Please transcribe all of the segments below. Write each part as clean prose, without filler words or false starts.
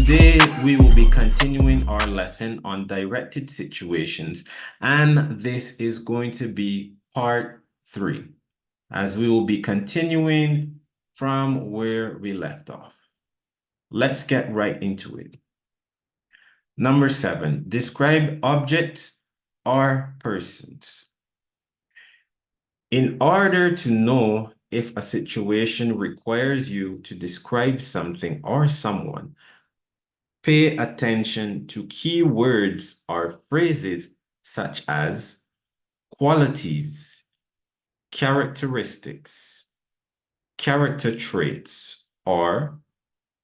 Today, we will be continuing our lesson on directed situations, and this is going to be part 3, as we will be continuing from where we left off. Let's get right into it. Number 7, describe objects or persons. In order to know if a situation requires you to describe something or someone, pay attention to key words or phrases such as qualities, characteristics, character traits, or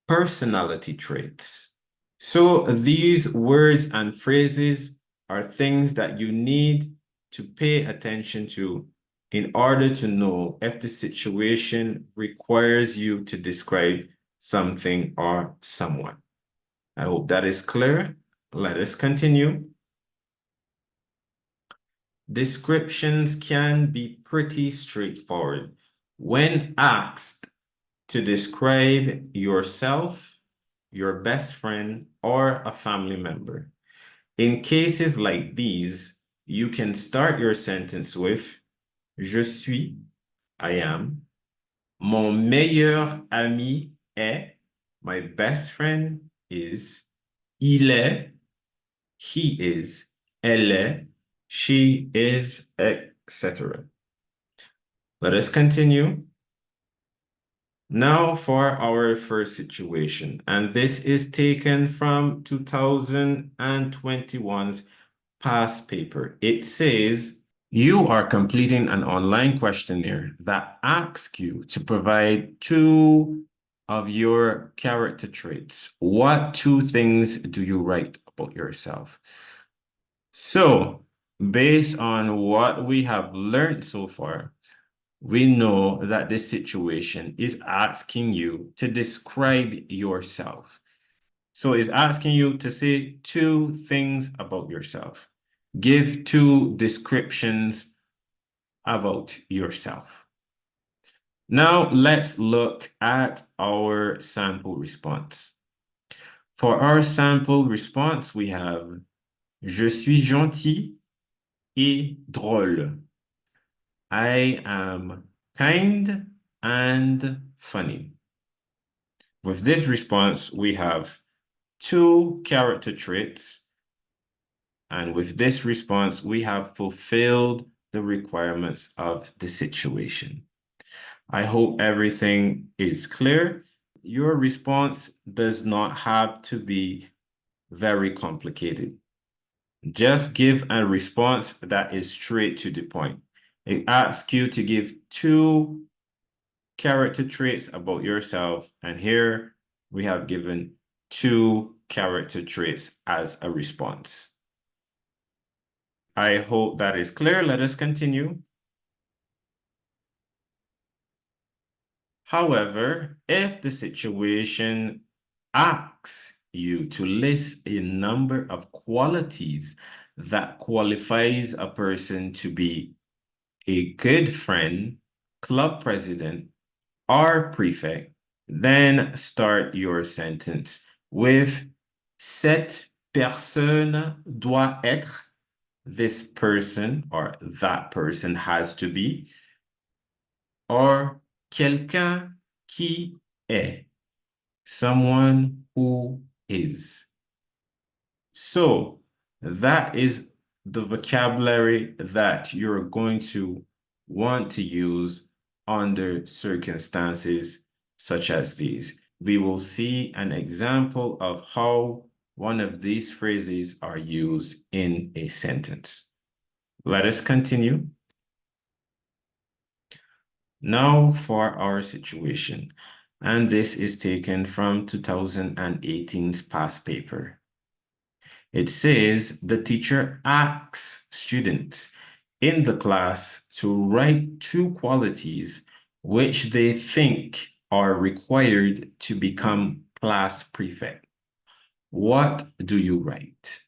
personality traits. So these words and phrases are things that you need to pay attention to in order to know if the situation requires you to describe something or someone. I hope that is clear. Let us continue. Descriptions can be pretty straightforward. When asked to describe yourself, your best friend, or a family member. In cases like these, you can start your sentence with Je suis, I am. Mon meilleur ami est, my best friend is. Il est, he is. Elle est, she is, etc. Let us continue. Now for our first situation, and this is taken from 2021's past paper. It says, you are completing an online questionnaire that asks you to provide 2 of your character traits. What 2 things do you write about yourself? So, based on what we have learned so far, we know that this situation is asking you to describe yourself. So it's asking you to say 2 things about yourself. Give 2 descriptions about yourself. Now let's look at our sample response. For our sample response, we have Je suis gentil et drôle. I am kind and funny. With this response, we have 2 character traits. And with this response, we have fulfilled the requirements of the situation. I hope everything is clear. Your response does not have to be very complicated. Just give a response that is straight to the point. It asks you to give 2 character traits about yourself, and here we have given 2 character traits as a response. I hope that is clear. Let us continue. However, if the situation asks you to list a number of qualities that qualifies a person to be a good friend, club president, or prefect, then start your sentence with cette personne doit être. This person or that person has to be, or quelqu'un qui est, someone who is. So that is the vocabulary that you're going to want to use under circumstances such as these. We will see an example of how one of these phrases are used in a sentence. Let us continue. Now for our situation, and this is taken from 2018's past paper. It says the teacher asks students in the class to write 2 qualities which they think are required to become class prefect. What do you write?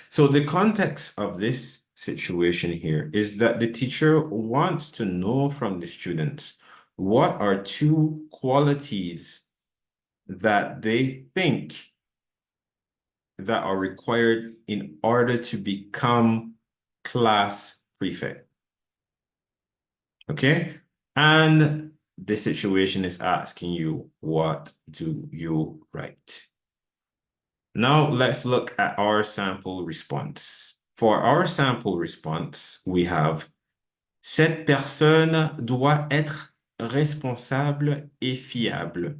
So the context of this situation here is that the teacher wants to know from the students what are 2 qualities that they think that are required in order to become class prefect. Okay? And the situation is asking you, what do you write? Now let's look at our sample response. For our sample response, we have cette personne doit être responsable et fiable.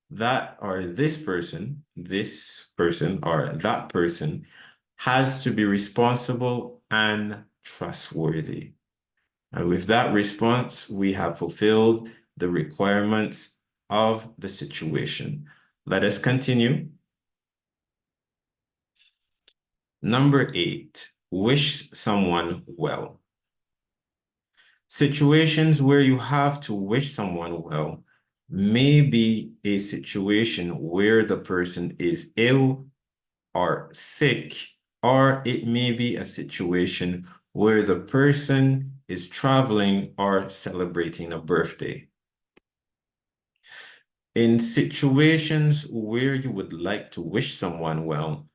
That or this person, or that person has to be responsible and trustworthy. And with that response, we have fulfilled the requirements of the situation. Let us continue. Number 8, wish someone well. Situations where you have to wish someone well may be a situation where the person is ill or sick, or it may be a situation where the person is traveling or celebrating a birthday. In situations where you would like to wish someone well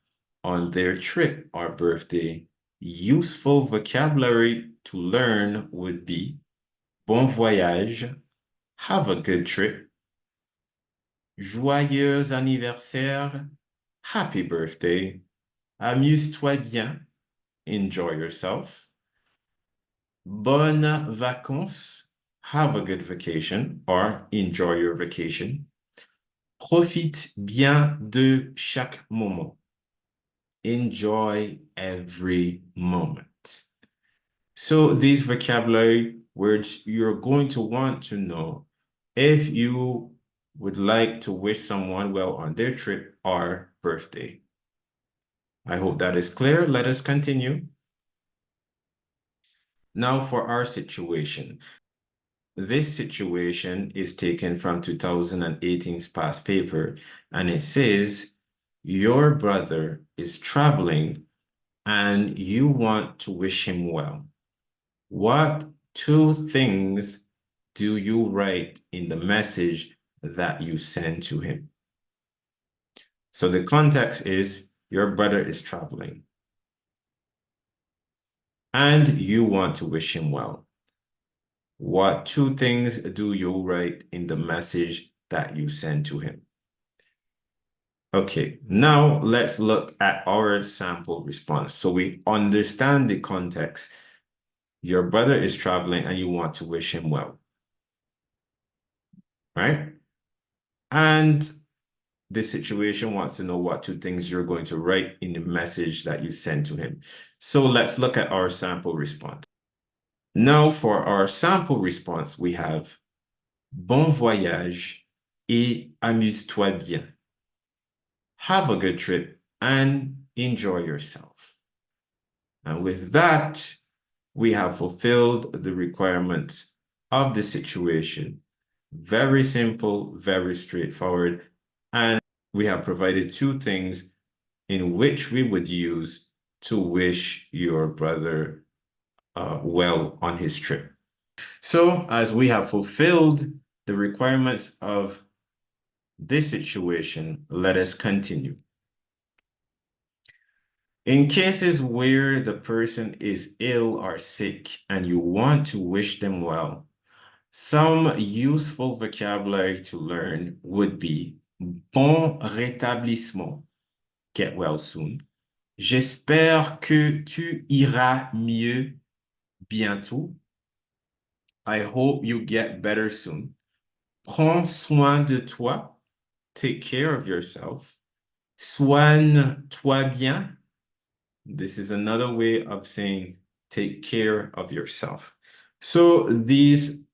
on their trip or birthday, useful vocabulary to learn would be bon voyage, have a good trip, joyeux anniversaire, happy birthday, amuse-toi bien, enjoy yourself, bonnes vacances, have a good vacation or enjoy your vacation, profite bien de chaque moment, enjoy every moment. So these vocabulary words, you're going to want to know if you would like to wish someone well on their trip or birthday. I hope that is clear. Let us continue. Now for our situation. This situation is taken from 2018's past paper, and it says, your brother is traveling and you want to wish him well. What 2 things do you write in the message that you send to him? So the context is your brother is traveling and you want to wish him well. What 2 things do you write in the message that you send to him? Okay, now let's look at our sample response. So we understand the context. Your brother is traveling and you want to wish him well, right? And the situation wants to know what 2 things you're going to write in the message that you send to him. So let's look at our sample response. Now for our sample response, we have bon voyage et amuse-toi bien. Have a good trip and enjoy yourself. And with that, we have fulfilled the requirements of the situation. Very simple, very straightforward. And we have provided 2 things in which we would use to wish your brother well on his trip. So as we have fulfilled the requirements of this situation, let us continue. In cases where the person is ill or sick and you want to wish them well, some useful vocabulary to learn would be bon rétablissement, get well soon. J'espère que tu iras mieux bientôt. I hope you get better soon. Prends soin de toi, take care of yourself. Soigne-toi bien. This is another way of saying take care of yourself. So these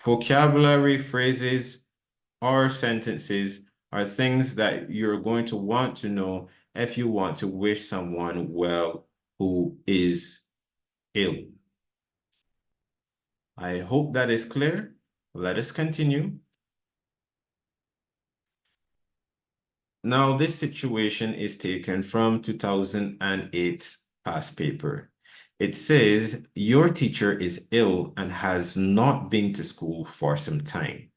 vocabulary phrases or sentences are things that you're going to want to know if you want to wish someone well who is ill. I hope that is clear. Let us continue. Now, this situation is taken from 2008's past paper. It says, your teacher is ill and has not been to school for some time.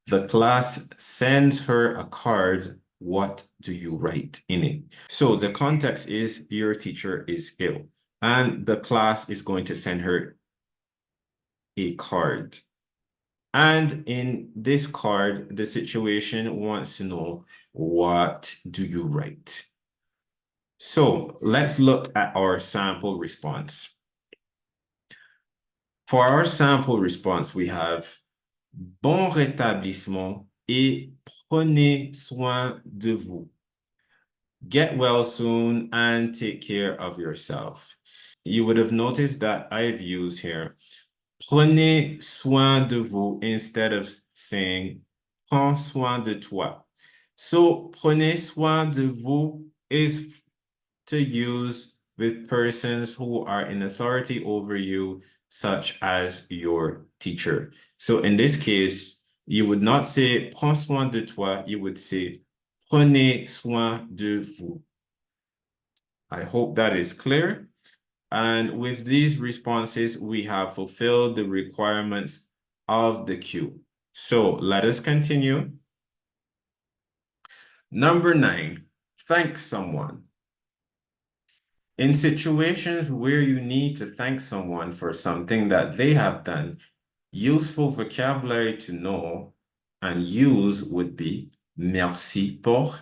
The class sends her a card what do you write in it? So the context is your teacher is ill and the class is going to send her a card. And in this card, the situation wants to know, what do you write? So let's look at our sample response. For our sample response, we have bon rétablissement et prenez soin de vous. Get well soon and take care of yourself. You would have noticed that I've used here prenez soin de vous instead of saying prends soin de toi. So prenez soin de vous is to use with persons who are in authority over you, such as your teacher. So in this case, you would not say prends soin de toi, you would say prenez soin de vous. I hope that is clear. And with these responses, we have fulfilled the requirements of the cue. So let us continue. Number 9, thank someone. In situations where you need to thank someone for something that they have done, useful vocabulary to know and use would be merci pour,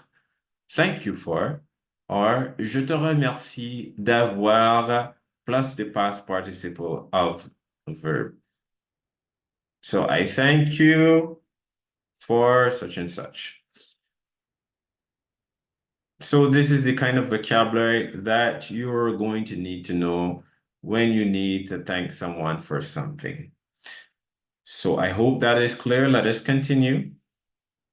thank you for, or je te remercie d'avoir, plus the past participle of verb. So I thank you for such and such. So this is the kind of vocabulary that you're going to need to know when you need to thank someone for something. So I hope that is clear. Let us continue.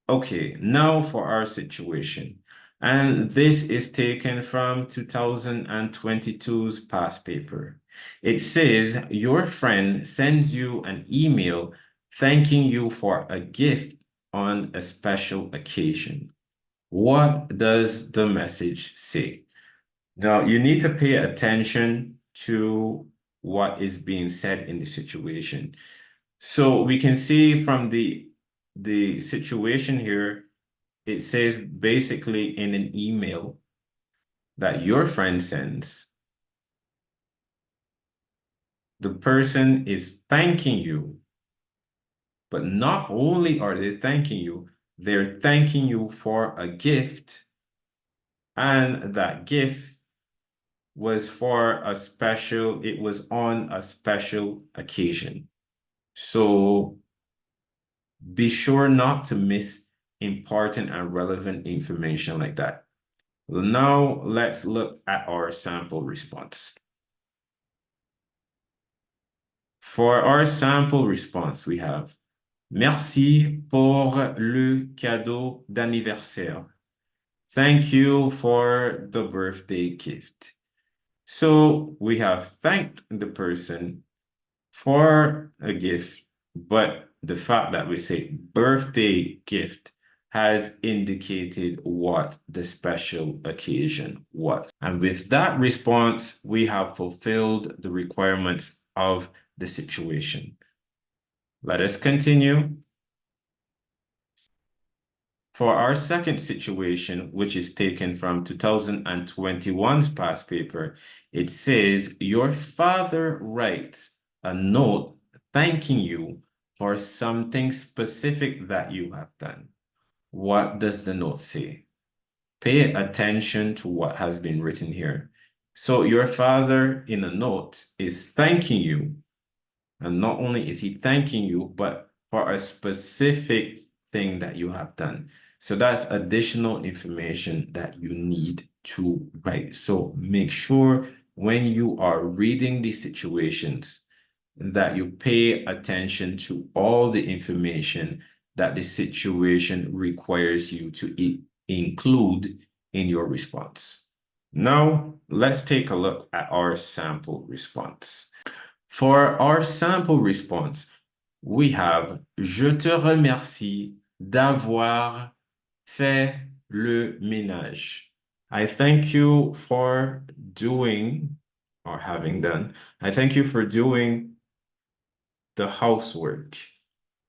Okay, now for our situation. And this is taken from 2022's past paper. It says your friend sends you an email thanking you for a gift on a special occasion. What does the message say? Now, you need to pay attention to what is being said in the situation. So we can see from the situation here, it says basically in an email that your friend sends, the person is thanking you, but not only are they thanking you, they're thanking you for a gift, and that gift was for a special, it was on a special occasion. So be sure not to miss important and relevant information like that. Now let's look at our sample response. For our sample response, we have merci pour le cadeau d'anniversaire. Thank you for the birthday gift. So we have thanked the person for a gift, but the fact that we say birthday gift has indicated what the special occasion was. And with that response, we have fulfilled the requirements of the situation. Let us continue. For our second situation, which is taken from 2021's past paper, it says, your father writes a note thanking you for something specific that you have done. What does the note say? Pay attention to what has been written here. So your father in a note is thanking you. And not only is he thanking you, but for a specific thing that you have done. So that's additional information that you need to write. So make sure when you are reading these situations that you pay attention to all the information that the situation requires you to include in your response. Now, let's take a look at our sample response. For our sample response, we have je te remercie d'avoir fait le ménage. I thank you for doing or having done. I thank you for doing the housework,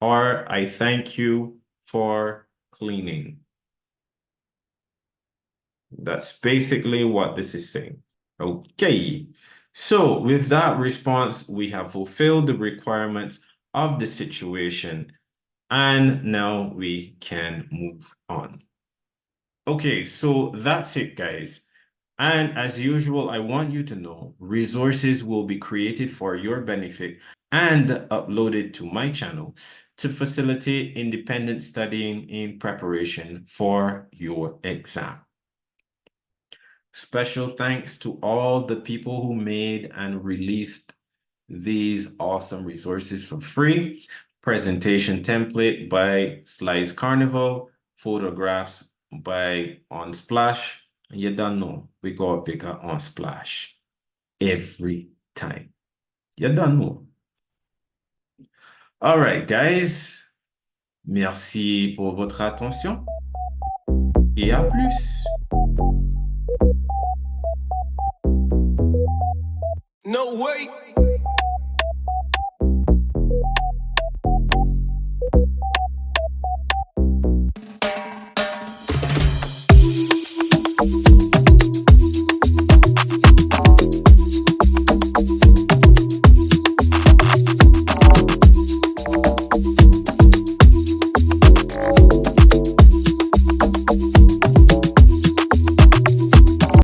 or I thank you for cleaning. That's basically what this is saying. Okay. So with that response, we have fulfilled the requirements of the situation, and now we can move on. Okay, so that's it, guys. And as usual, I want you to know resources will be created for your benefit and uploaded to my channel to facilitate independent studying in preparation for your exam. Special thanks to all the people who made and released these awesome resources for free. Presentation template by Slice Carnival, photographs by Unsplash. You don't know, we got bigger Unsplash every time. You don't know. All right, guys. Merci pour votre attention et à plus. No way.